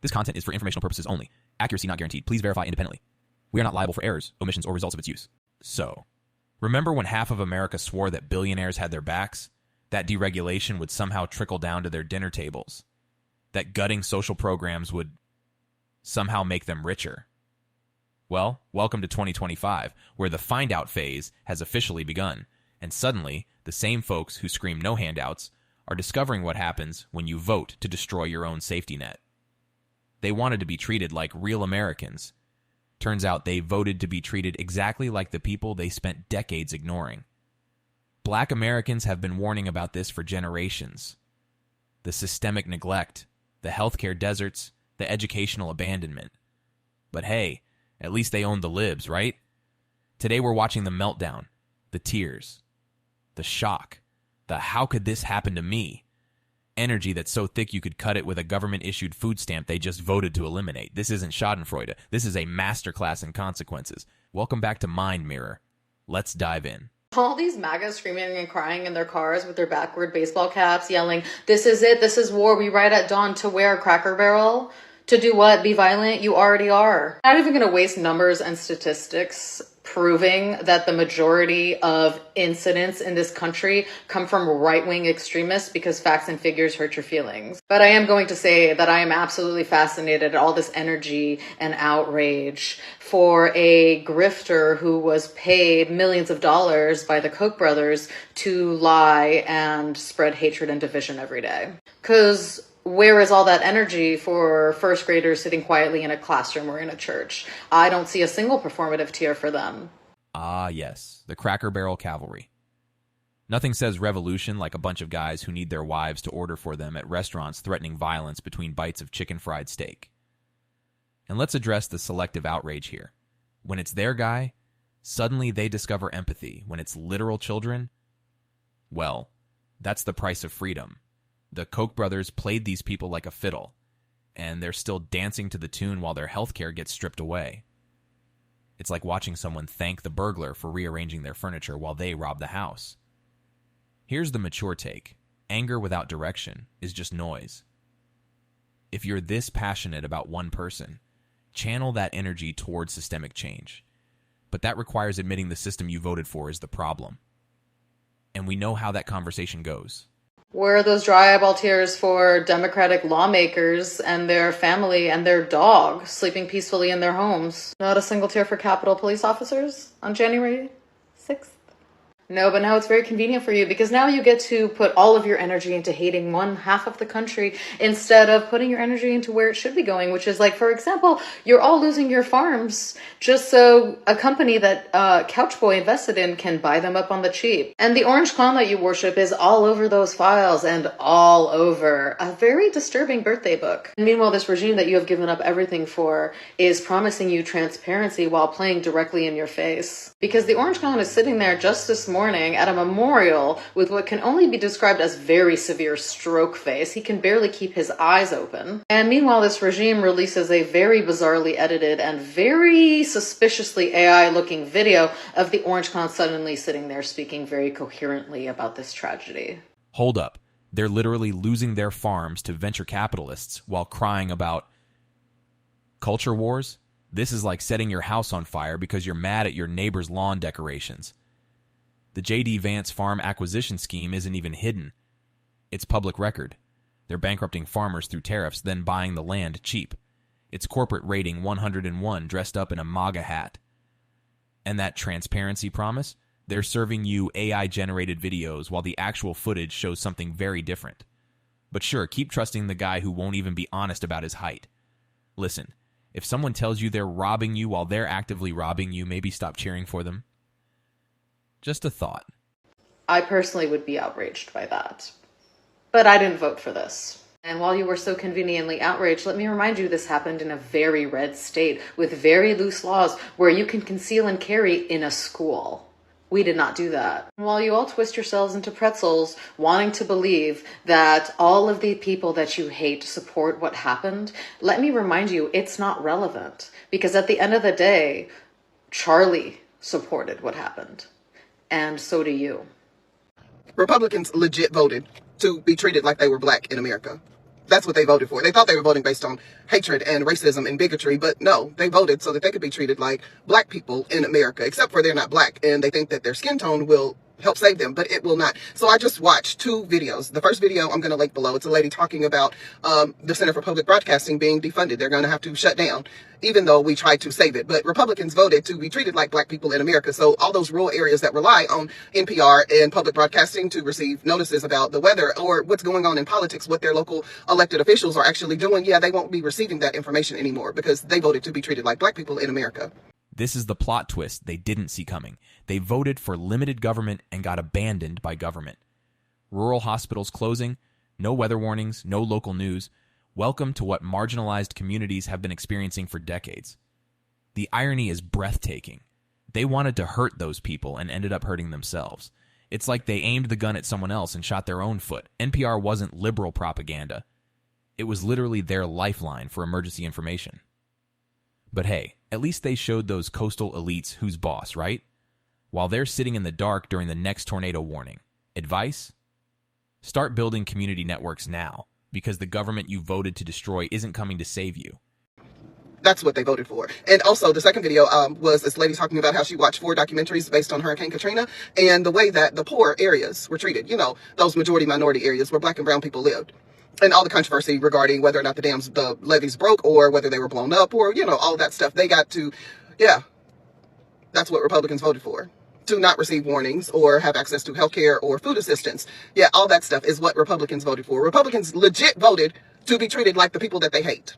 This content is for informational purposes only. Accuracy not guaranteed. Please verify independently. We are not liable for errors, omissions, or results of its use. So, remember when half of America swore that billionaires had their backs? That deregulation would somehow trickle down to their dinner tables? That gutting social programs would somehow make them richer? Well, welcome to 2025, where the find out phase has officially begun, and suddenly, the same folks who scream no handouts are discovering what happens when you vote to destroy your own safety net. They wanted to be treated like real Americans. Turns out they voted to be treated exactly like the people they spent decades ignoring. Black Americans have been warning about this for generations. The systemic neglect, the healthcare deserts, the educational abandonment. But hey, at least they own the libs, right? Today we're watching the meltdown, the tears, the shock, the how could this happen to me? Energy that's so thick you could cut it with a government-issued food stamp they just voted to eliminate. This isn't schadenfreude. This is a masterclass in consequences. Welcome back to Mind Mirror. Let's dive in. All these MAGA screaming and crying in their cars with their backward baseball caps, yelling, "This is it, this is war, we ride at dawn," to wear a Cracker Barrel. To do what? Be violent? You already are. I'm not even going to waste numbers and statistics proving that the majority of incidents in this country come from right-wing extremists because facts and figures hurt your feelings. But I am going to say that I am absolutely fascinated at all this energy and outrage for a grifter who was paid millions of dollars by the Koch brothers to lie and spread hatred and division every day. Because where is all that energy for first graders sitting quietly in a classroom or in a church? I don't see a single performative tier for them. Ah, yes, the Cracker Barrel Cavalry. Nothing says revolution like a bunch of guys who need their wives to order for them at restaurants threatening violence between bites of chicken fried steak. And let's address the selective outrage here. When it's their guy, suddenly they discover empathy. When it's literal children, well, that's the price of freedom. The Koch brothers played these people like a fiddle, and they're still dancing to the tune while their healthcare gets stripped away. It's like watching someone thank the burglar for rearranging their furniture while they rob the house. Here's the mature take. Anger without direction is just noise. If you're this passionate about one person, channel that energy towards systemic change. But that requires admitting the system you voted for is the problem. And we know how that conversation goes. Where are those dry eyeball tears for Democratic lawmakers and their family and their dog sleeping peacefully in their homes? Not a single tear for Capitol police officers on January 6th? No, but now it's very convenient for you because now you get to put all of your energy into hating one half of the country instead of putting your energy into where it should be going, which is like, for example, you're all losing your farms just so a company that Couchboy invested in can buy them up on the cheap. And the orange clown that you worship is all over those files and all over a very disturbing birthday book. And meanwhile, this regime that you have given up everything for is promising you transparency while playing directly in your face. Because the orange clown is sitting there just this morning at a memorial with what can only be described as very severe stroke face. He can barely keep his eyes open. And meanwhile, this regime releases a very bizarrely edited and very suspiciously AI-looking video of the orange clown suddenly sitting there speaking very coherently about this tragedy. Hold up. They're literally losing their farms to venture capitalists while crying about culture wars? This is like setting your house on fire because you're mad at your neighbor's lawn decorations. The J.D. Vance farm acquisition scheme isn't even hidden. It's public record. They're bankrupting farmers through tariffs, then buying the land cheap. It's corporate rating 101 dressed up in a MAGA hat. And that transparency promise? They're serving you AI-generated videos while the actual footage shows something very different. But sure, keep trusting the guy who won't even be honest about his height. Listen, if someone tells you they're robbing you while they're actively robbing you, maybe stop cheering for them. Just a thought. I personally would be outraged by that. But I didn't vote for this. And while you were so conveniently outraged, let me remind you this happened in a very red state with very loose laws where you can conceal and carry in a school. We did not do that. And while you all twist yourselves into pretzels, wanting to believe that all of the people that you hate support what happened, let me remind you, it's not relevant. Because at the end of the day, Charlie supported what happened. And so do you. Republicans legit voted to be treated like they were black in America. That's what they voted for. They thought they were voting based on hatred and racism and bigotry, but no, they voted so that they could be treated like black people in America, except for they're not black, and they think that their skin tone will help save them, but it will not. So I just watched 2 videos. The first video I'm going to link below. It's a lady talking about the Center for Public Broadcasting being defunded. They're going to have to shut down, even though we tried to save it. But Republicans voted to be treated like black people in America. So all those rural areas that rely on NPR and public broadcasting to receive notices about the weather or what's going on in politics, what their local elected officials are actually doing, yeah, they won't be receiving that information anymore because they voted to be treated like black people in America. This is the plot twist they didn't see coming. They voted for limited government and got abandoned by government. Rural hospitals closing, no weather warnings, no local news. Welcome to what marginalized communities have been experiencing for decades. The irony is breathtaking. They wanted to hurt those people and ended up hurting themselves. It's like they aimed the gun at someone else and shot their own foot. NPR wasn't liberal propaganda. It was literally their lifeline for emergency information. But hey, at least they showed those coastal elites who's boss, right? While they're sitting in the dark during the next tornado warning. Advice? Start building community networks now, because the government you voted to destroy isn't coming to save you. That's what they voted for. And also, the second video was this lady talking about how she watched 4 documentaries based on Hurricane Katrina and the way that the poor areas were treated. You know, those majority-minority areas where black and brown people lived. And all the controversy regarding whether or not the levees broke or whether they were blown up or, you know, all that stuff. They got to, yeah, that's what Republicans voted for. To not receive warnings or have access to healthcare or food assistance. Yeah, all that stuff is what Republicans voted for. Republicans legit voted to be treated like the people that they hate.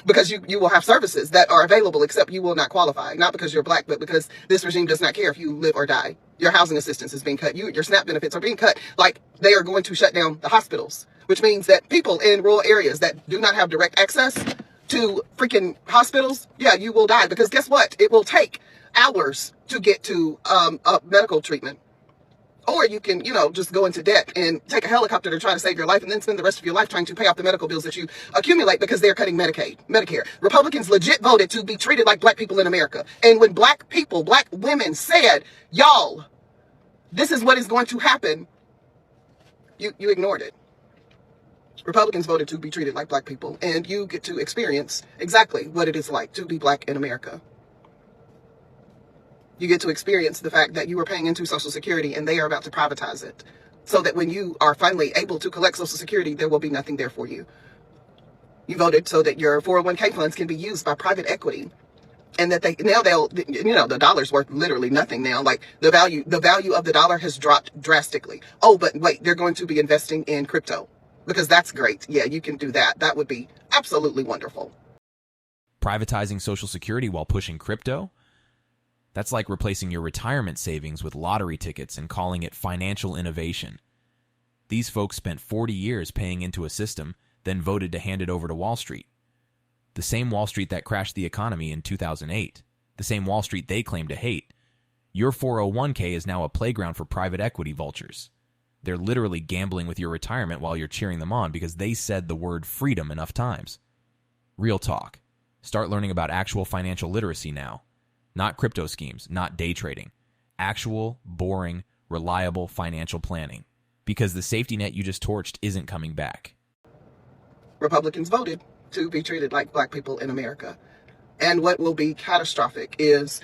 Because you will have services that are available, except you will not qualify. Not because you're black, but because this regime does not care if you live or die. Your housing assistance is being cut. Your SNAP benefits are being cut. Like, they are going to shut down the hospitals. Which means that people in rural areas that do not have direct access to freaking hospitals, yeah, you will die. Because guess what? It will take hours to get to medical treatment. Or you can, you know, just go into debt and take a helicopter to try to save your life and then spend the rest of your life trying to pay off the medical bills that you accumulate because they're cutting Medicare. Republicans legit voted to be treated like black people in America. And when black people, black women said, y'all, this is what is going to happen, you ignored it. Republicans voted to be treated like black people, and you get to experience exactly what it is like to be black in America. You get to experience the fact that you are paying into Social Security and they are about to privatize it. So that when you are finally able to collect Social Security, there will be nothing there for you. You voted so that your 401k funds can be used by private equity. And that the dollar's worth literally nothing now. Like the value of the dollar has dropped drastically. Oh, but wait, they're going to be investing in crypto because that's great. Yeah, you can do that. That would be absolutely wonderful. Privatizing Social Security while pushing crypto? That's like replacing your retirement savings with lottery tickets and calling it financial innovation. These folks spent 40 years paying into a system, then voted to hand it over to Wall Street. The same Wall Street that crashed the economy in 2008. The same Wall Street they claim to hate. Your 401k is now a playground for private equity vultures. They're literally gambling with your retirement while you're cheering them on because they said the word freedom enough times. Real talk. Start learning about actual financial literacy now. Not crypto schemes, not day trading. Actual, boring, reliable financial planning. Because the safety net you just torched isn't coming back. Republicans voted to be treated like black people in America. And what will be catastrophic is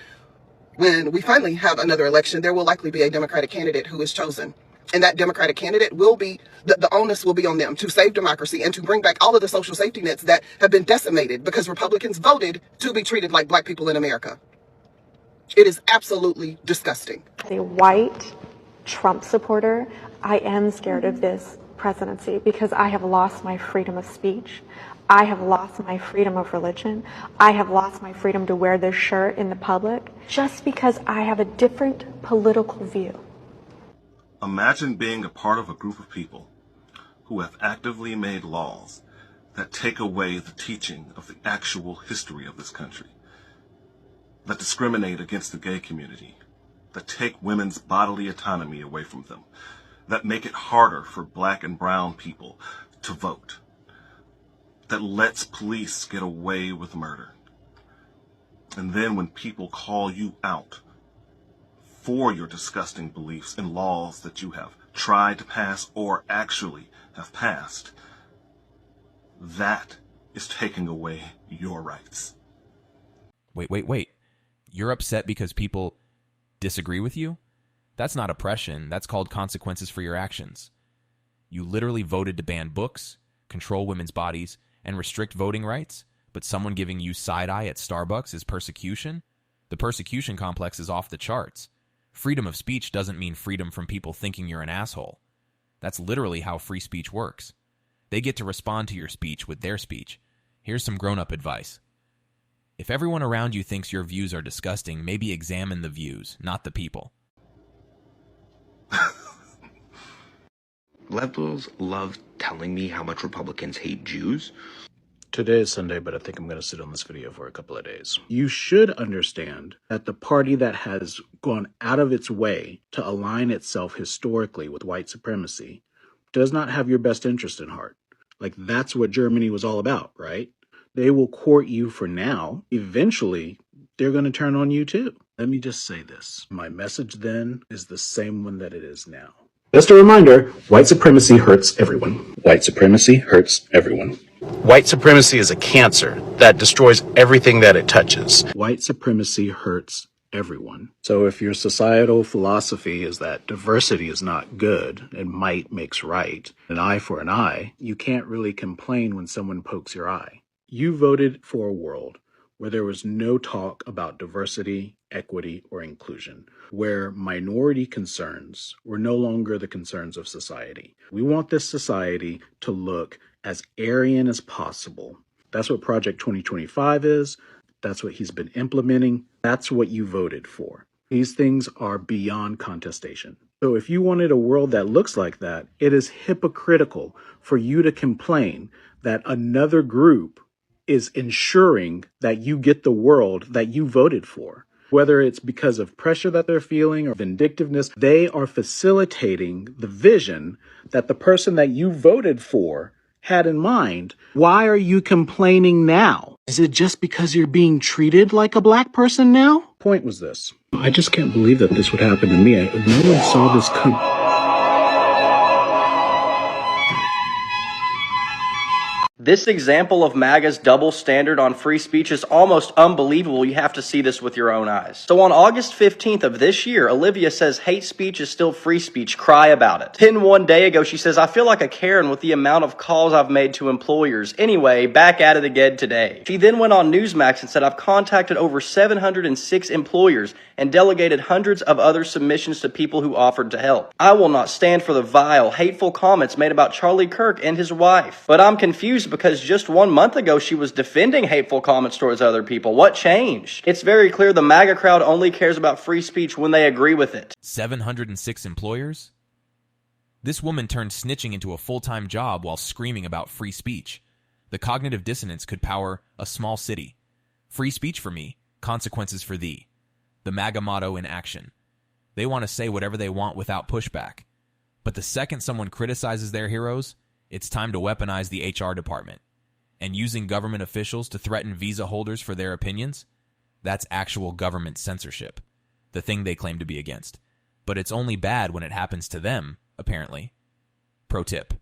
when we finally have another election, there will likely be a Democratic candidate who is chosen. And that Democratic candidate will be, the onus will be on them to save democracy and to bring back all of the social safety nets that have been decimated because Republicans voted to be treated like black people in America. It is absolutely disgusting. As a white Trump supporter, I am scared of this presidency because I have lost my freedom of speech. I have lost my freedom of religion. I have lost my freedom to wear this shirt in the public just because I have a different political view. Imagine being a part of a group of people who have actively made laws that take away the teaching of the actual history of this country, that discriminate against the gay community, that take women's bodily autonomy away from them, that make it harder for black and brown people to vote, that lets police get away with murder. And then when people call you out for your disgusting beliefs in laws that you have tried to pass or actually have passed, That is taking away your rights. Wait. You're upset because people disagree with you? That's not oppression. That's called consequences for your actions. You literally voted to ban books, control women's bodies, and restrict voting rights, but someone giving you side-eye at Starbucks is persecution? The persecution complex is off the charts. Freedom of speech doesn't mean freedom from people thinking you're an asshole. That's literally how free speech works. They get to respond to your speech with their speech. Here's some grown-up advice. If everyone around you thinks your views are disgusting, maybe examine the views, not the people. Liberals love telling me how much Republicans hate Jews. Today is Sunday, but I think I'm going to sit on this video for a couple of days. You should understand that the party that has gone out of its way to align itself historically with white supremacy does not have your best interest in heart. Like, that's what Germany was all about, right? They will court you for now. Eventually, they're going to turn on you too. Let me just say this. My message then is the same one that it is now. Just a reminder, white supremacy hurts everyone. White supremacy hurts everyone. White supremacy is a cancer that destroys everything that it touches. White supremacy hurts everyone. So if your societal philosophy is that diversity is not good and might makes right, an eye for an eye, you can't really complain when someone pokes your eye. You voted for a world where there was no talk about diversity, equity, or inclusion, where minority concerns were no longer the concerns of society. We want this society to look as Aryan as possible. That's what Project 2025 is. That's what he's been implementing. That's what you voted for. These things are beyond contestation. So if you wanted a world that looks like that, it is hypocritical for you to complain that another group is ensuring that you get the world that you voted for. Whether it's because of pressure that they're feeling or vindictiveness, they are facilitating the vision that the person that you voted for had in mind. Why are you complaining now? Is it just because you're being treated like a black person now? Point was this. I just can't believe that this would happen to me. No one saw this come. This example of MAGA's double standard on free speech is almost unbelievable. You have to see this with your own eyes. So on August 15th of this year, Olivia says hate speech is still free speech. Cry about it. Then one day ago, she says, I feel like a Karen with the amount of calls I've made to employers. Anyway, back at it again today. She then went on Newsmax and said, I've contacted over 706 employers and delegated hundreds of other submissions to people who offered to help. I will not stand for the vile, hateful comments made about Charlie Kirk and his wife. But I'm confused because just 1 month ago she was defending hateful comments towards other people. What changed? It's very clear the MAGA crowd only cares about free speech when they agree with it. 706 employers? This woman turned snitching into a full-time job while screaming about free speech. The cognitive dissonance could power a small city. Free speech for me, consequences for thee. The MAGA motto in action. They want to say whatever they want without pushback. But the second someone criticizes their heroes, it's time to weaponize the HR department. And using government officials to threaten visa holders for their opinions? That's actual government censorship, the thing they claim to be against. But it's only bad when it happens to them, apparently. Pro tip: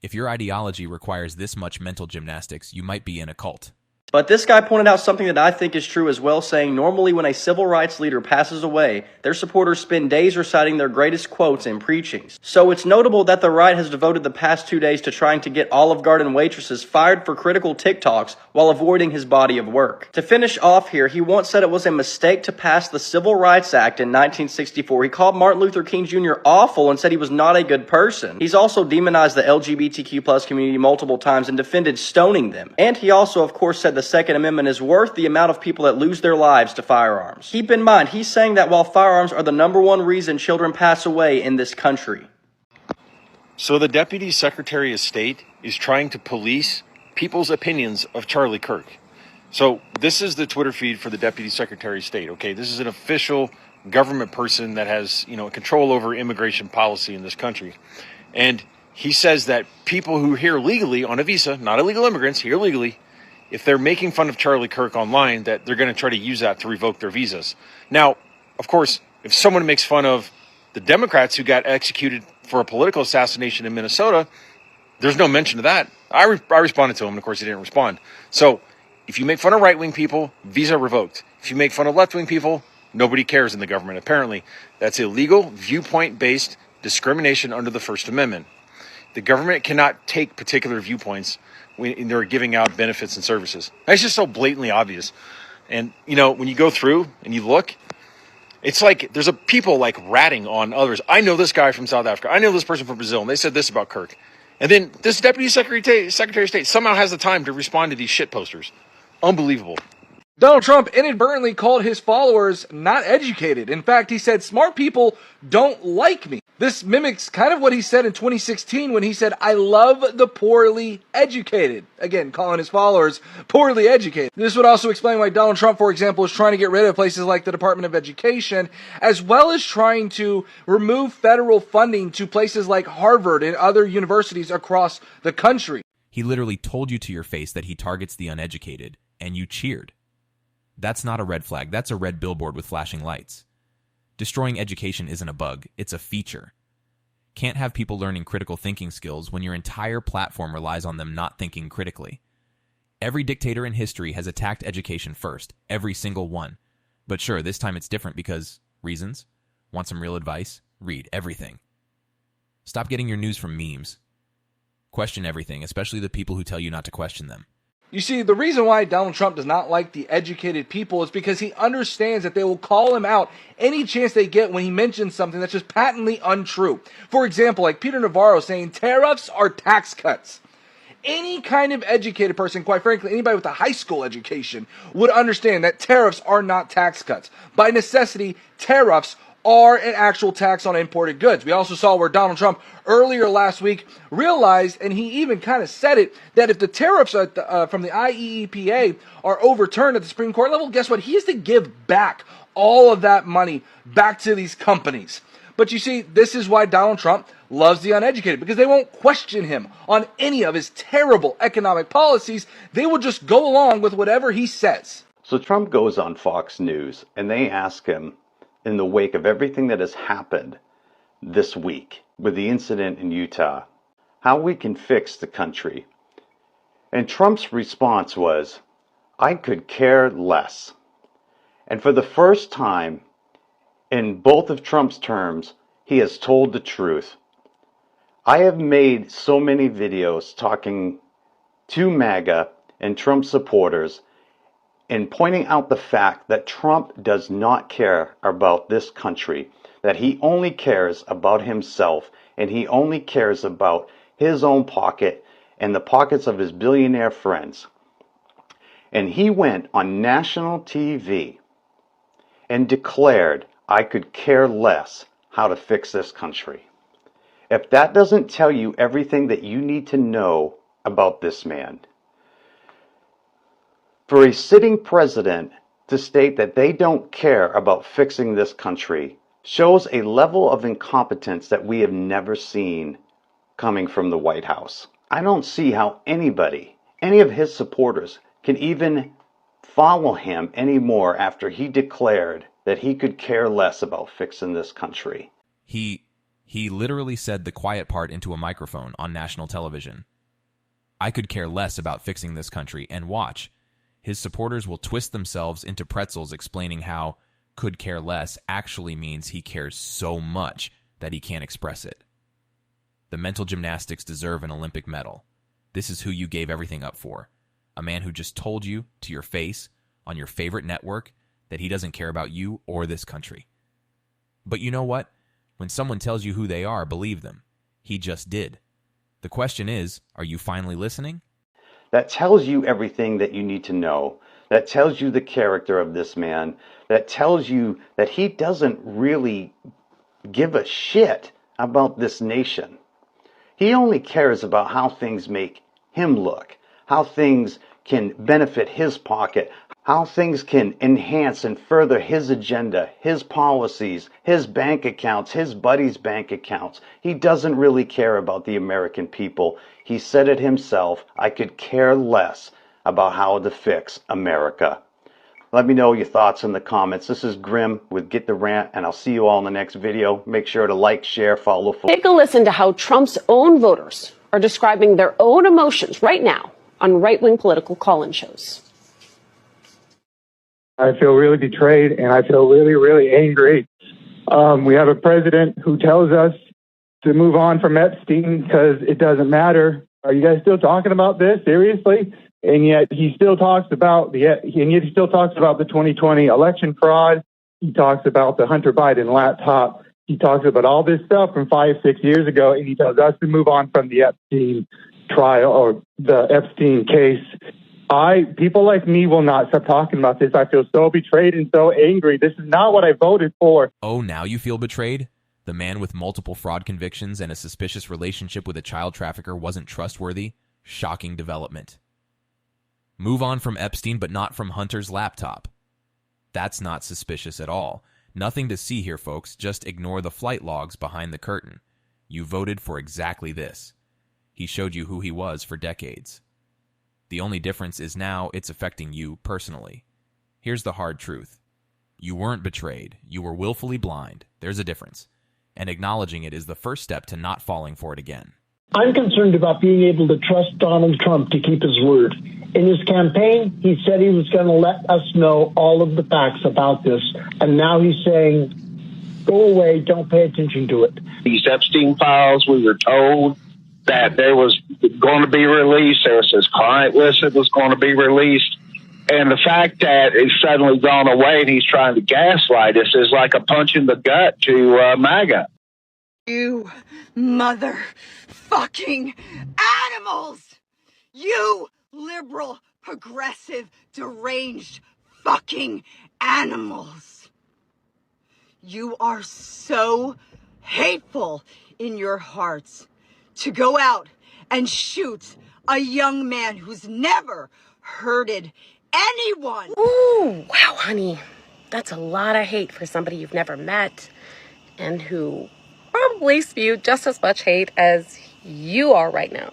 if your ideology requires this much mental gymnastics, you might be in a cult. But this guy pointed out something that I think is true as well, saying normally when a civil rights leader passes away, their supporters spend days reciting their greatest quotes and preachings. So it's notable that the right has devoted the past 2 days to trying to get Olive Garden waitresses fired for critical TikToks while avoiding his body of work. To finish off here, he once said it was a mistake to pass the Civil Rights Act in 1964. He called Martin Luther King Jr. awful and said he was not a good person. He's also demonized the LGBTQ+ community multiple times and defended stoning them. And he also, of course, said the Second Amendment is worth the amount of people that lose their lives to firearms. Keep in mind, he's saying that while firearms are the #1 reason children pass away in this country. So the Deputy Secretary of State is trying to police people's opinions of Charlie Kirk. So this is the Twitter feed for the Deputy Secretary of State, okay? This is an official government person that has, control over immigration policy in this country. And he says that people who here legally on a visa, not illegal immigrants, here legally, if they're making fun of Charlie Kirk online, that they're going to try to use that to revoke their visas. Now, of course, if someone makes fun of the Democrats who got executed for a political assassination in Minnesota, there's no mention of that I responded to him, and of course he didn't respond. So if you make fun of right-wing people, visa revoked. If you make fun of left-wing people, nobody cares in the government. Apparently, that's illegal, viewpoint-based discrimination under the First Amendment. The government cannot take particular viewpoints when they're giving out benefits and services. That's just so blatantly obvious. And, you know, when you go through and you look, it's like there's people like ratting on others. I know this guy from South Africa. I know this person from Brazil, and they said this about Kirk. And then this Deputy Secretary of State somehow has the time to respond to these shit posters. Unbelievable. Donald Trump inadvertently called his followers not educated. In fact, he said, smart people don't like me. This mimics kind of what he said in 2016 when he said, I love the poorly educated. Again, calling his followers poorly educated. This would also explain why Donald Trump, for example, is trying to get rid of places like the Department of Education, as well as trying to remove federal funding to places like Harvard and other universities across the country. He literally told you to your face that he targets the uneducated, and you cheered. That's not a red flag. That's a red billboard with flashing lights. Destroying education isn't a bug. It's a feature. Can't have people learning critical thinking skills when your entire platform relies on them not thinking critically. Every dictator in history has attacked education first. Every single one. But sure, this time it's different because reasons? Want some real advice? Read everything. Stop getting your news from memes. Question everything, especially the people who tell you not to question them. You see, the reason why Donald Trump does not like the educated people is because he understands that they will call him out any chance they get when he mentions something that's just patently untrue. For example, like Peter Navarro saying tariffs are tax cuts. Any kind of educated person, quite frankly, anybody with a high school education, would understand that tariffs are not tax cuts. By necessity, tariffs are an actual tax on imported goods. We also saw where Donald Trump earlier last week realized, and he even kind of said it, that if the tariffs from the IEEPA are overturned at the Supreme Court level, guess what? He has to give back all of that money back to these companies. But you see, this is why Donald Trump loves the uneducated, because they won't question him on any of his terrible economic policies. They will just go along with whatever he says. So Trump goes on Fox News, and they ask him, in the wake of everything that has happened this week with the incident in Utah, how we can fix the country. And Trump's response was, I could care less. And for the first time in both of Trump's terms, he has told the truth. I have made so many videos talking to MAGA and Trump supporters in pointing out the fact that Trump does not care about this country, that he only cares about himself, and he only cares about his own pocket and the pockets of his billionaire friends. And he went on national TV and declared, I could care less how to fix this country. If that doesn't tell you everything that you need to know about this man, for a sitting president to state that they don't care about fixing this country shows a level of incompetence that we have never seen coming from the White House. I don't see how anybody, any of his supporters, can even follow him anymore after he declared that he could care less about fixing this country. He literally said the quiet part into a microphone on national television. I could care less about fixing this country, and watch. His supporters will twist themselves into pretzels explaining how could care less actually means he cares so much that he can't express it. The mental gymnastics deserve an Olympic medal. This is who you gave everything up for. A man who just told you to your face on your favorite network that he doesn't care about you or this country. But you know what? When someone tells you who they are, believe them. He just did. The question is, are you finally listening? That tells you everything that you need to know. That tells you the character of this man. That tells you that he doesn't really give a shit about this nation. He only cares about how things make him look, how things can benefit his pocket, how things can enhance and further his agenda, his policies, his bank accounts, his buddies' bank accounts. He doesn't really care about the American people. He said it himself, I could care less about how to fix America. Let me know your thoughts in the comments. This is Grim with Get the Rant, and I'll see you all in the next video. Make sure to like, share, follow. Take a listen to how Trump's own voters are are describing their own emotions right now on right-wing political call-in shows. I feel really betrayed, and I feel really, really angry. We have a president who tells us to move on from Epstein because it doesn't matter. Are you guys still talking about this seriously? And yet he still talks about the 2020 election fraud. He talks about the Hunter Biden laptop. He talks about all this stuff from 5-6 years ago, and he tells us to move on from the Epstein trial or the Epstein case. People like me will not stop talking about this. I feel so betrayed and so angry. This is not what I voted for. Oh, now you feel betrayed? The man with multiple fraud convictions and a suspicious relationship with a child trafficker wasn't trustworthy? Shocking development. Move on from Epstein, but not from Hunter's laptop. That's not suspicious at all. Nothing to see here, folks. Just ignore the flight logs behind the curtain. You voted for exactly this. He showed you who he was for decades. The only difference is now it's affecting you personally. Here's the hard truth. You weren't betrayed. You were willfully blind. There's a difference. And acknowledging it is the first step to not falling for it again. I'm concerned about being able to trust Donald Trump to keep his word. In his campaign, he said he was going to let us know all of the facts about this. And now he's saying, go away, don't pay attention to it. These Epstein files, we were told that there was going to be released. There was his client list that was going to be released. And the fact that it's suddenly gone away and he's trying to gaslight us is like a punch in the gut to MAGA. You motherfucking animals! You liberal, progressive, deranged fucking animals! You are so hateful in your hearts to go out and shoot a young man who's never hurted anyone. Ooh, wow, honey. That's a lot of hate for somebody you've never met and who probably spewed just as much hate as you are right now.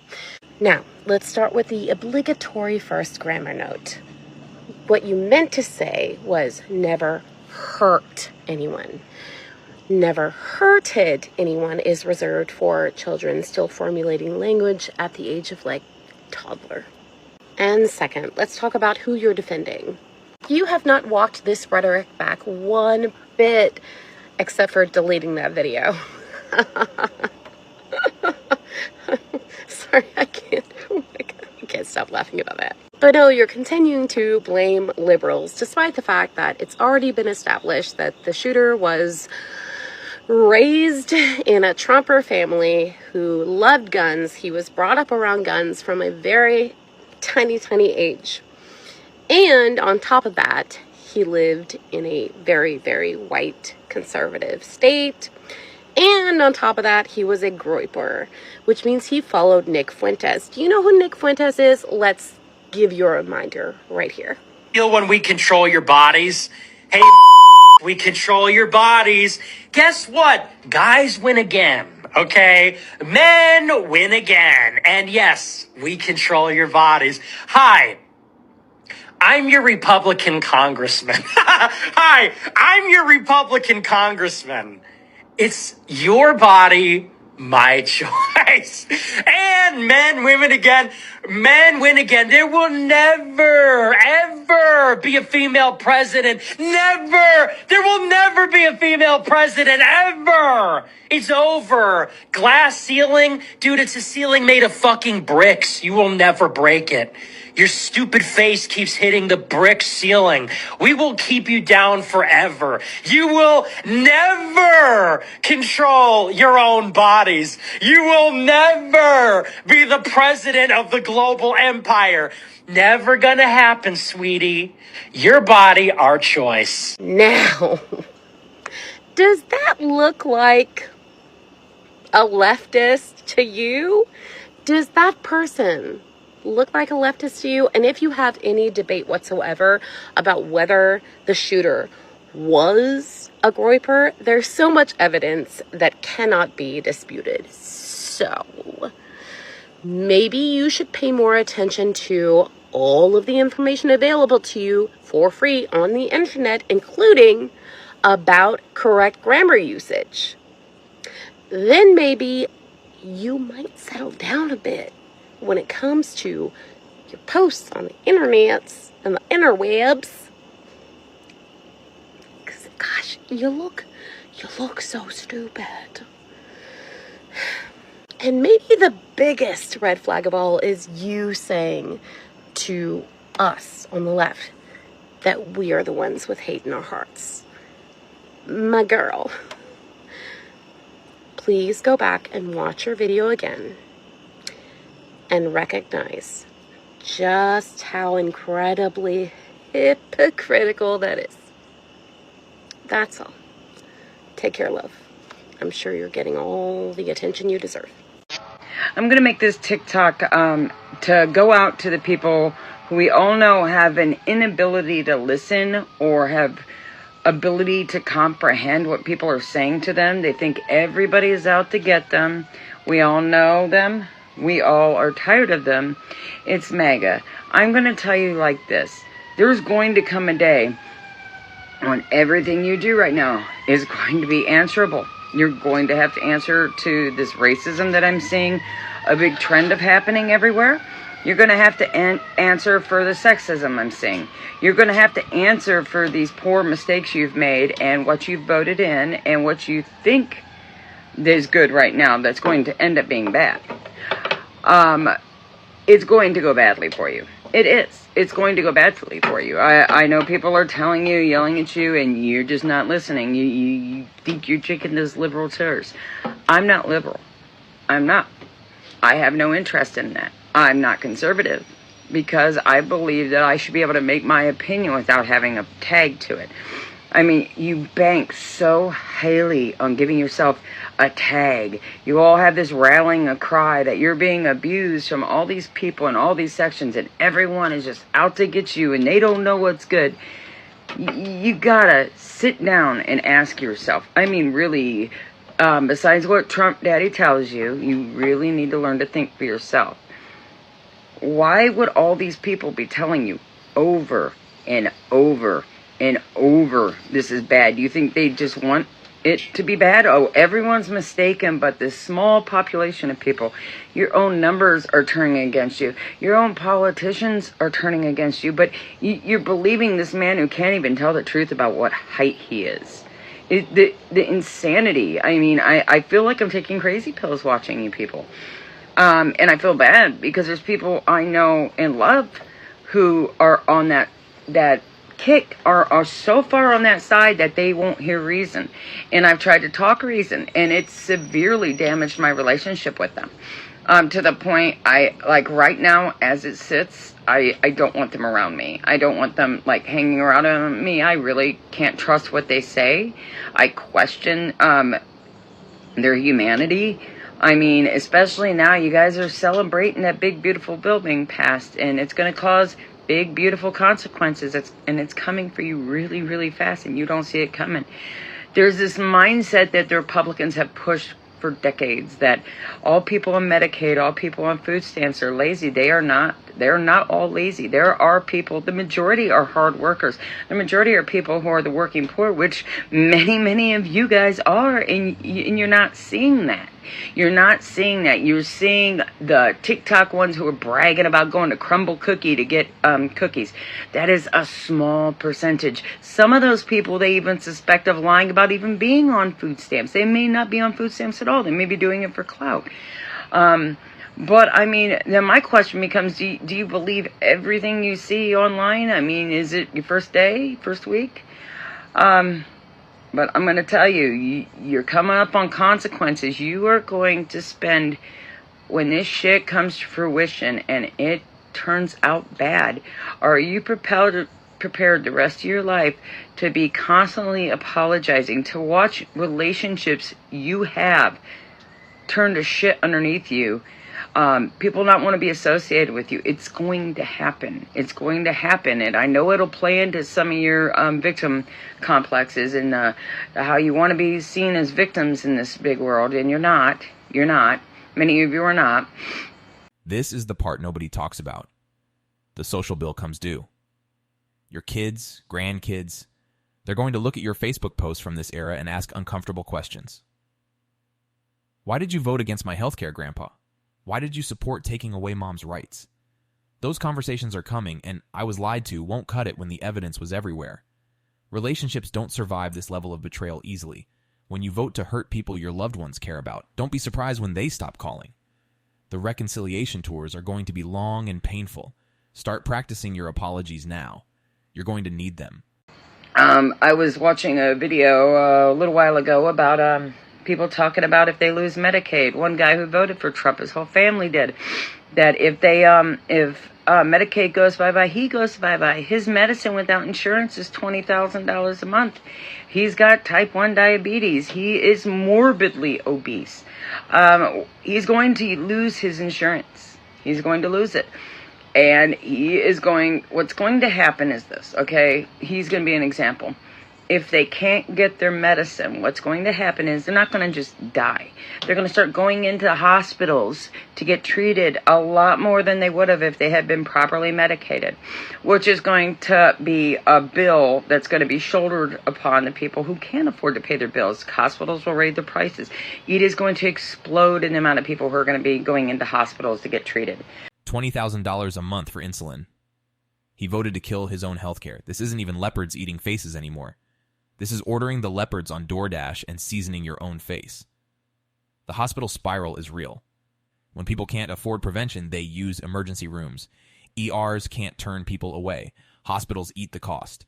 Now, let's start with the obligatory first grammar note. What you meant to say was never hurt anyone. Never hurted anyone is reserved for children still formulating language at the age of, toddler. And second, let's talk about who you're defending. You have not walked this rhetoric back one bit, except for deleting that video. Sorry, I can't stop laughing about that. But no, you're continuing to blame liberals, despite the fact that it's already been established that the shooter was raised in a Trumper family who loved guns. He was brought up around guns from a very tiny age. And on top of that, he lived in a very, very white conservative state. And on top of that, he was a groyper, which means he followed Nick Fuentes. Do you know who Nick Fuentes is? Let's give you a reminder right here. Feel when we control your bodies? Hey, we control your bodies. Guess what? Guys win again, okay? Men win again. And yes, we control your bodies. Hi, I'm your Republican congressman. Hi, I'm your Republican congressman. It's your body, my choice. And men, women again. Men win again. There will never, ever be a female president. Never. There will never be a female president, ever. It's over. Glass ceiling? Dude, it's a ceiling made of fucking bricks. You will never break it. Your stupid face keeps hitting the brick ceiling. We will keep you down forever. You will never control your own bodies. You will never be the president of the global empire. Never gonna happen, sweetie. Your body, our choice. Now, does that look like a leftist to you? Does that person look like a leftist to you? And if you have any debate whatsoever about whether the shooter was a groyper, there's so much evidence that cannot be disputed. So maybe you should pay more attention to all of the information available to you for free on the internet, including about correct grammar usage. Then maybe you might settle down a bit when it comes to your posts on the internets and the interwebs. Because, gosh, you look so stupid. And maybe the biggest red flag of all is you saying to us on the left that we are the ones with hate in our hearts. My girl, please go back and watch your video again and recognize just how incredibly hypocritical that is. That's all. Take care, love. I'm sure you're getting all the attention you deserve. I'm going to make this TikTok to go out to the people who we all know have an inability to listen or have ability to comprehend what people are saying to them. They think everybody is out to get them. We all know them. We all are tired of them. It's MAGA. I'm going to tell you like this. There's going to come a day when everything you do right now is going to be answerable. You're going to have to answer to this racism that I'm seeing a big trend of happening everywhere. You're going to have to answer for the sexism I'm seeing. You're going to have to answer for these poor mistakes you've made and what you've voted in and what you think is good right now that's going to end up being bad. It's going to go badly for you. It is. It's going to go badly for you. I know people are telling you, yelling at you, and you're just not listening. You think you're drinking those liberal tears. I'm not liberal. I'm not. I have no interest in that. I'm not conservative because I believe that I should be able to make my opinion without having a tag to it. I mean, you bank so highly on giving yourself a tag. You all have this rallying a cry that you're being abused from all these people in all these sections and everyone is just out to get you and they don't know what's good. You gotta sit down and ask yourself. I mean, really, besides what Trump Daddy tells you, you really need to learn to think for yourself. Why would all these people be telling you over and over and over this is bad? Do you think they just want it to be bad? Oh, everyone's mistaken, but this small population of people, your own numbers are turning against you. Your own politicians are turning against you, but you're believing this man who can't even tell the truth about what height he is. The insanity. I mean, I feel like I'm taking crazy pills watching you people. And I feel bad because there's people I know and love who are on that kick, are so far on that side that they won't hear reason. And I've tried to talk reason, and it's severely damaged my relationship with them. To the point, like right now, as it sits, I don't want them around me. I don't want them, like, hanging around me. I really can't trust what they say. I question their humanity. I mean, especially now, you guys are celebrating that big, beautiful bill being passed, and it's going to cause big, beautiful consequences. And it's coming for you really, really fast, and you don't see it coming. There's this mindset that the Republicans have pushed for decades that all people on Medicaid, all people on food stamps are lazy. They are not. They're not all lazy. There are people, the majority are hard workers. The majority are people who are the working poor, which many, many of you guys are, and you're not seeing that. You're not seeing that. You're seeing the TikTok ones who are bragging about going to Crumble Cookie to get cookies. That is a small percentage. Some of those people they even suspect of lying about even being on food stamps. They may not be on food stamps at all. They may be doing it for clout. But, I mean, then my question becomes, do you believe everything you see online? I mean, is it your first day, first week? But I'm going to tell you, you're coming up on consequences. You are going to spend, when this shit comes to fruition and it turns out bad, are you prepared the rest of your life to be constantly apologizing, to watch relationships you have turn to shit underneath you? People not want to be associated with you. It's going to happen. It's going to happen. And I know it'll play into some of your victim complexes and how you want to be seen as victims in this big world. And you're not. You're not. Many of you are not. This is the part nobody talks about. The social bill comes due. Your kids, grandkids, they're going to look at your Facebook posts from this era and ask uncomfortable questions. Why did you vote against my healthcare, Grandpa? Why did you support taking away Mom's rights? Those conversations are coming, and I was lied to won't cut it when the evidence was everywhere. Relationships don't survive this level of betrayal easily. When you vote to hurt people your loved ones care about, don't be surprised when they stop calling. The reconciliation tours are going to be long and painful. Start practicing your apologies now. You're going to need them. I was watching a video a little while ago about people talking about if they lose Medicaid. One guy who voted for Trump, his whole family did. That if Medicaid goes bye-bye, he goes bye-bye. His medicine without insurance is $20,000 a month. He's got type 1 diabetes. He is morbidly obese. He's going to lose his insurance. He's going to lose it. And what's going to happen is this, okay? He's going to be an example. If they can't get their medicine, what's going to happen is they're not going to just die. They're going to start going into hospitals to get treated a lot more than they would have if they had been properly medicated, which is going to be a bill that's going to be shouldered upon the people who can't afford to pay their bills. Hospitals will raise the prices. It is going to explode in the amount of people who are going to be going into hospitals to get treated. $20,000 a month for insulin. He voted to kill his own healthcare. This isn't even leopards eating faces anymore. This is ordering the leopards on DoorDash and seasoning your own face. The hospital spiral is real. When people can't afford prevention, they use emergency rooms. ERs can't turn people away. Hospitals eat the cost.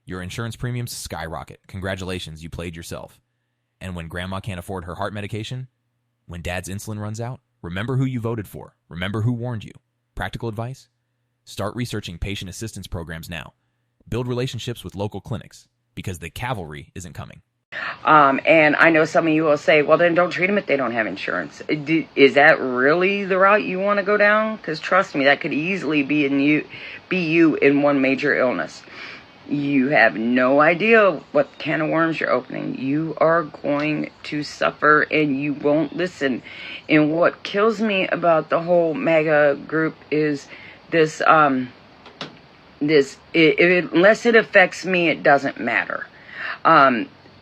Your insurance premiums skyrocket. Congratulations, you played yourself. And when grandma can't afford her heart medication, when dad's insulin runs out, remember who you voted for. Remember who warned you. Practical advice? Start researching patient assistance programs now. Build relationships with local clinics, because the cavalry isn't coming. And I know some of you will say, well, then don't treat them if they don't have insurance. Is that really the route you want to go down? Because trust me, that could easily be you in one major illness. You have no idea what can of worms you're opening. You are going to suffer and you won't listen. And what kills me about the whole MAGA group is this, unless it affects me, it doesn't matter.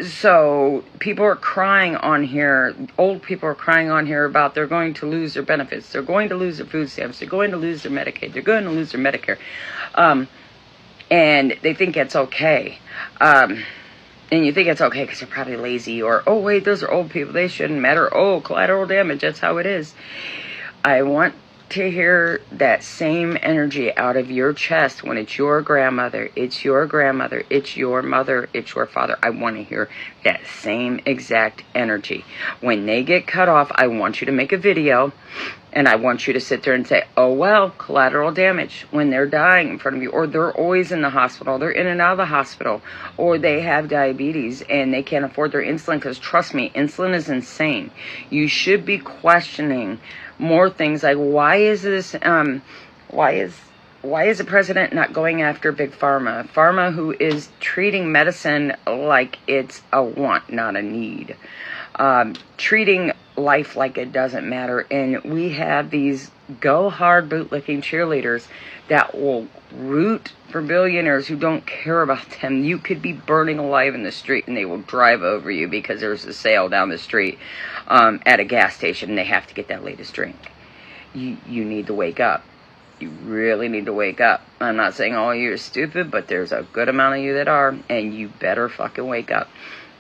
So people are crying on here, old people are crying on here about they're going to lose their benefits, they're going to lose their food stamps, they're going to lose their Medicaid, they're going to lose their Medicare. And they think it's okay. And you think it's okay because they're probably lazy, or, oh, wait, those are old people, they shouldn't matter. Oh, collateral damage, that's how it is. I want to hear that same energy out of your chest when it's your grandmother, it's your grandmother, it's your mother, it's your father. I want to hear that same exact energy. When they get cut off, I want you to make a video, and I want you to sit there and say, oh, well, collateral damage, when they're dying in front of you, or they're always in the hospital, they're in and out of the hospital, or they have diabetes and they can't afford their insulin, because trust me, insulin is insane. You should be questioning more things like, why is the president not going after big pharma who is treating medicine like it's a want, not a need, treating life like it doesn't matter. And we have these go hard bootlicking cheerleaders that will root for billionaires who don't care about them. You could be burning alive in the street and they will drive over you because there's a sale down the street at a gas station and they have to get that latest drink. You need to wake up. You really need to wake up. I'm not saying all of you are stupid, but there's a good amount of you that are, and you better fucking wake up.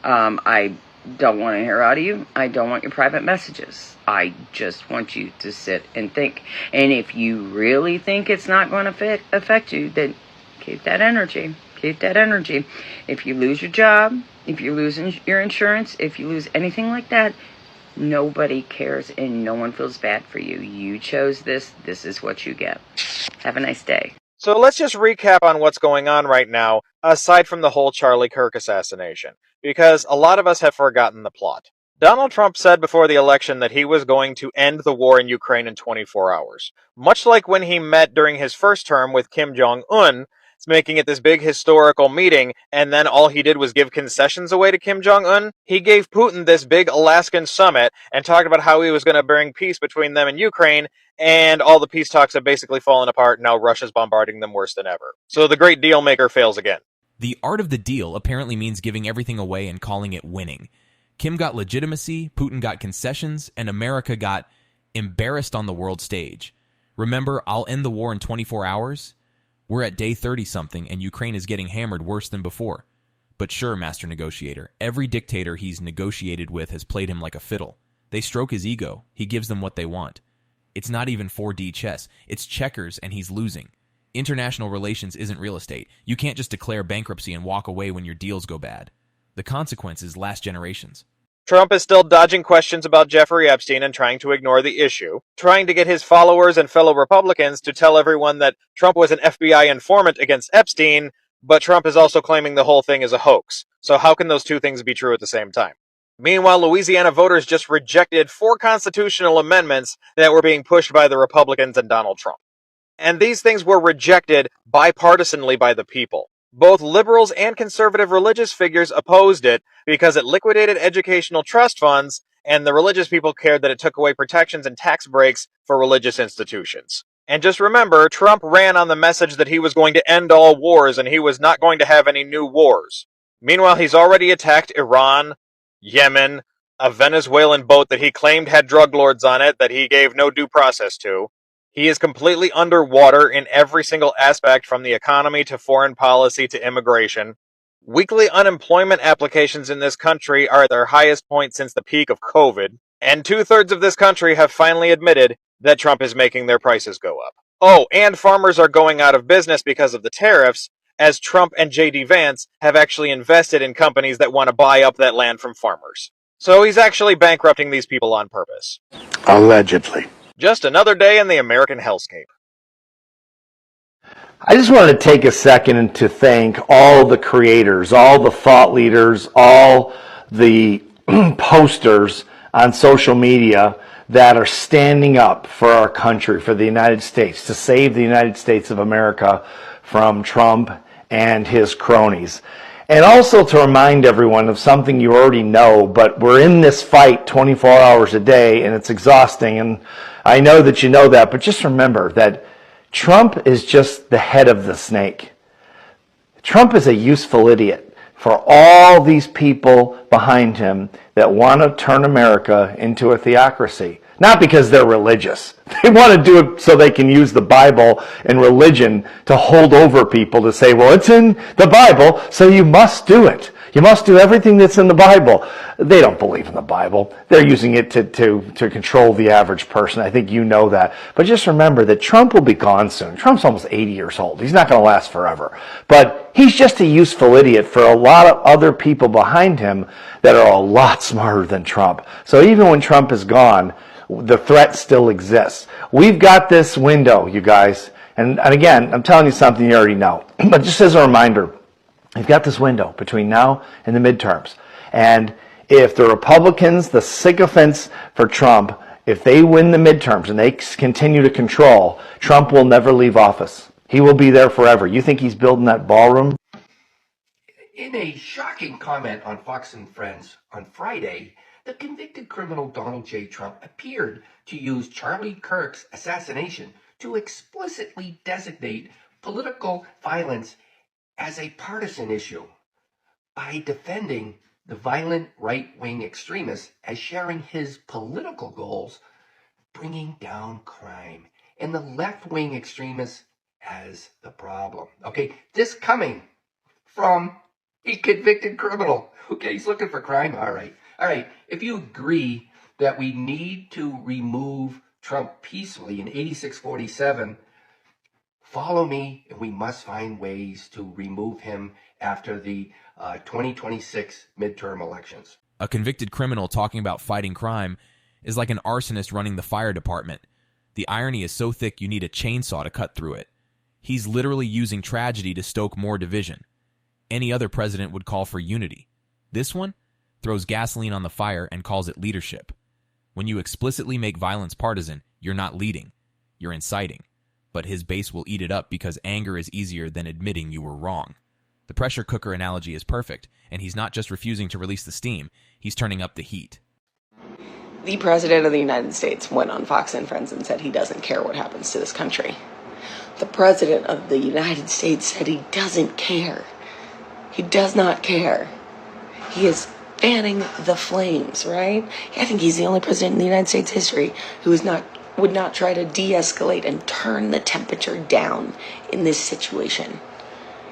I don't want to hear out of you. I don't want your private messages. I just want you to sit and think. And if you really think it's not going to affect you, then keep that energy. Keep that energy. If you lose your job, if you lose your insurance, if you lose anything like that, nobody cares and no one feels bad for you. You chose this. This is what you get. Have a nice day. So let's just recap on what's going on right now, aside from the whole Charlie Kirk assassination, because a lot of us have forgotten the plot. Donald Trump said before the election that he was going to end the war in Ukraine in 24 hours. Much like when he met during his first term with Kim Jong-un, making it this big historical meeting, and then all he did was give concessions away to Kim Jong-un. He gave Putin this big Alaskan summit and talked about how he was going to bring peace between them and Ukraine, and all the peace talks have basically fallen apart. Now Russia's bombarding them worse than ever. So the great deal maker fails again. The art of the deal apparently means giving everything away and calling it winning. Kim got legitimacy, Putin got concessions, and America got embarrassed on the world stage. Remember, I'll end the war in 24 hours? We're at day 30-something, and Ukraine is getting hammered worse than before. But sure, Master Negotiator, every dictator he's negotiated with has played him like a fiddle. They stroke his ego. He gives them what they want. It's not even 4D chess. It's checkers, and he's losing. International relations isn't real estate. You can't just declare bankruptcy and walk away when your deals go bad. The consequences last generations. Trump is still dodging questions about Jeffrey Epstein and trying to ignore the issue, trying to get his followers and fellow Republicans to tell everyone that Trump was an FBI informant against Epstein, but Trump is also claiming the whole thing is a hoax. So how can those two things be true at the same time? Meanwhile, Louisiana voters just rejected 4 constitutional amendments that were being pushed by the Republicans and Donald Trump. And these things were rejected bipartisanly by the people. Both liberals and conservative religious figures opposed it because it liquidated educational trust funds, and the religious people cared that it took away protections and tax breaks for religious institutions. And just remember, Trump ran on the message that he was going to end all wars and he was not going to have any new wars. Meanwhile, he's already attacked Iran, Yemen, a Venezuelan boat that he claimed had drug lords on it that he gave no due process to. He is completely underwater in every single aspect, from the economy to foreign policy to immigration. Weekly unemployment applications in this country are at their highest point since the peak of COVID, and 2/3 of this country have finally admitted that Trump is making their prices go up. Oh, and farmers are going out of business because of the tariffs, as Trump and J.D. Vance have actually invested in companies that want to buy up that land from farmers. So he's actually bankrupting these people on purpose. Allegedly. Just another day in the American hellscape. I just wanted to take a second to thank all the creators, all the thought leaders, all the posters on social media that are standing up for our country, for the United States, to save the United States of America from Trump and his cronies. And also to remind everyone of something you already know, but we're in this fight 24 hours a day, and it's exhausting, and I know that you know that, but just remember that Trump is just the head of the snake. Trump is a useful idiot for all these people behind him that want to turn America into a theocracy. Not because they're religious. They want to do it so they can use the Bible and religion to hold over people to say, well, it's in the Bible, so you must do it. You must do everything that's in the Bible. They don't believe in the Bible. They're using it to control the average person. I think you know that. But just remember that Trump will be gone soon. Trump's almost 80 years old. He's not going to last forever. But he's just a useful idiot for a lot of other people behind him that are a lot smarter than Trump. So even when Trump is gone, the threat still exists. We've got this window, you guys. And again, I'm telling you something you already know. But just as a reminder, we've got this window between now and the midterms. And if the Republicans, the sycophants for Trump, if they win the midterms and they continue to control, Trump will never leave office. He will be there forever. You think he's building that ballroom? In a shocking comment on Fox and Friends on Friday, the convicted criminal Donald J. Trump appeared to use Charlie Kirk's assassination to explicitly designate political violence as a partisan issue by defending the violent right-wing extremists as sharing his political goals, bringing down crime, and the left-wing extremists as the problem. Okay, this coming from a convicted criminal. Okay, he's looking for crime. All right. If you agree that we need to remove Trump peacefully in 8647, follow me, and we must find ways to remove him after the 2026 midterm elections. A convicted criminal talking about fighting crime is like an arsonist running the fire department. The irony is so thick you need a chainsaw to cut through it. He's literally using tragedy to stoke more division. Any other president would call for unity. This one throws gasoline on the fire and calls it leadership. When you explicitly make violence partisan, you're not leading, you're inciting. But his base will eat it up because anger is easier than admitting you were wrong. The pressure cooker analogy is perfect, and he's not just refusing to release the steam, he's turning up the heat. The President of the United States went on Fox and Friends and said he doesn't care what happens to this country. The President of the United States said he doesn't care. He does not care. He is fanning the flames, right? I think he's the only president in the United States history who would not try to de-escalate and turn the temperature down in this situation.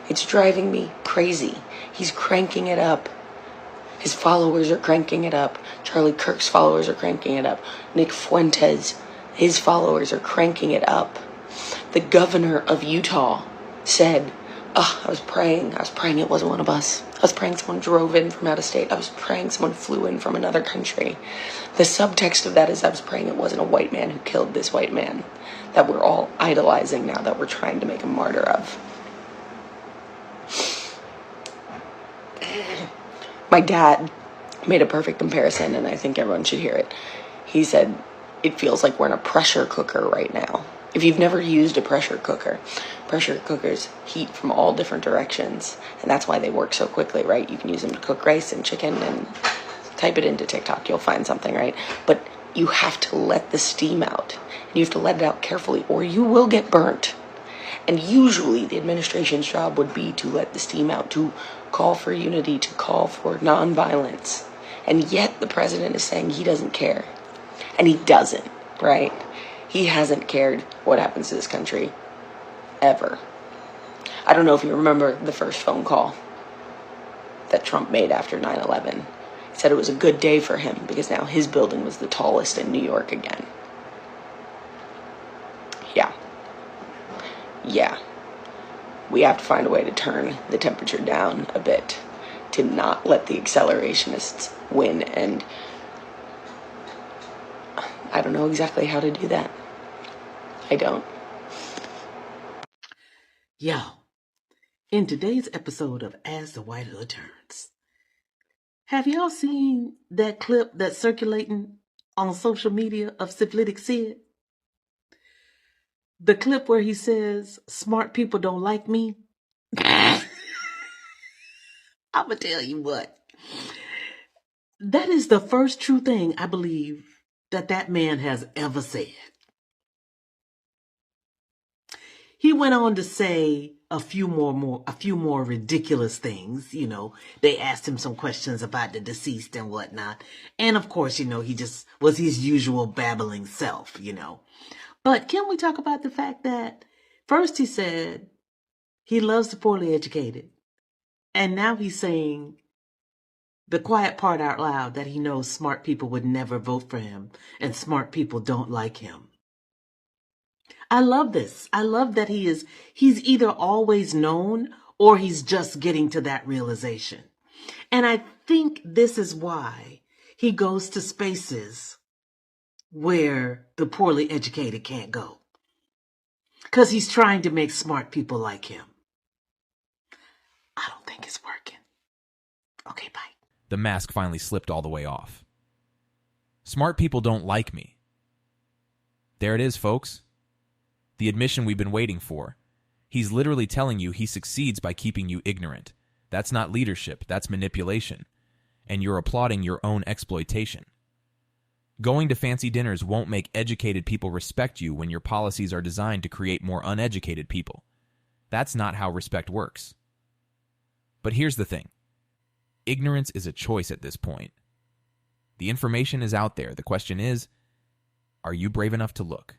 It's driving me crazy. He's cranking it up. His followers are cranking it up. Charlie Kirk's followers are cranking it up. Nick Fuentes, his followers are cranking it up. The governor of Utah said, I was praying it wasn't one of us. I was praying someone drove in from out of state. I was praying someone flew in from another country. The subtext of that is I was praying it wasn't a white man who killed this white man that we're all idolizing now, that we're trying to make a martyr of. My dad made a perfect comparison, and I think everyone should hear it. He said, it feels like we're in a pressure cooker right now. If you've never used a pressure cookers heat from all different directions, and that's why they work so quickly, right? You can use them to cook rice and chicken, and type it into TikTok, you'll find something, right? But you have to let the steam out, and you have to let it out carefully, or you will get burnt. And usually the administration's job would be to let the steam out, to call for unity, to call for nonviolence. And yet the president is saying he doesn't care. And he doesn't, right? He hasn't cared what happens to this country ever. I don't know if you remember the first phone call that Trump made after 9/11. He said it was a good day for him because now his building was the tallest in New York again. Yeah. We have to find a way to turn the temperature down a bit, to not let the accelerationists win, and I don't know exactly how to do that. I don't. Yo, in today's episode of As the White Hood Turns, have y'all seen that clip that's circulating on social media of Syphilitic Sid? The clip where he says, smart people don't like me. I'm going to tell you what. That is the first true thing I believe that man has ever said. He went on to say a few more ridiculous things. You know, they asked him some questions about the deceased and whatnot. And of course, you know, he just was his usual babbling self, you know. But can we talk about the fact that first he said he loves the poorly educated. And now he's saying the quiet part out loud that he knows smart people would never vote for him and smart people don't like him. I love this. I love that he's either always known or he's just getting to that realization. And I think this is why he goes to spaces where the poorly educated can't go. Because he's trying to make smart people like him. I don't think it's working. Okay, bye. The mask finally slipped all the way off. Smart people don't like me. There it is, folks. The admission we've been waiting for. He's literally telling you he succeeds by keeping you ignorant. That's not leadership, that's manipulation. And you're applauding your own exploitation. Going to fancy dinners won't make educated people respect you when your policies are designed to create more uneducated people. That's not how respect works. But here's the thing. Ignorance is a choice at this point. The information is out there. The question is, are you brave enough to look?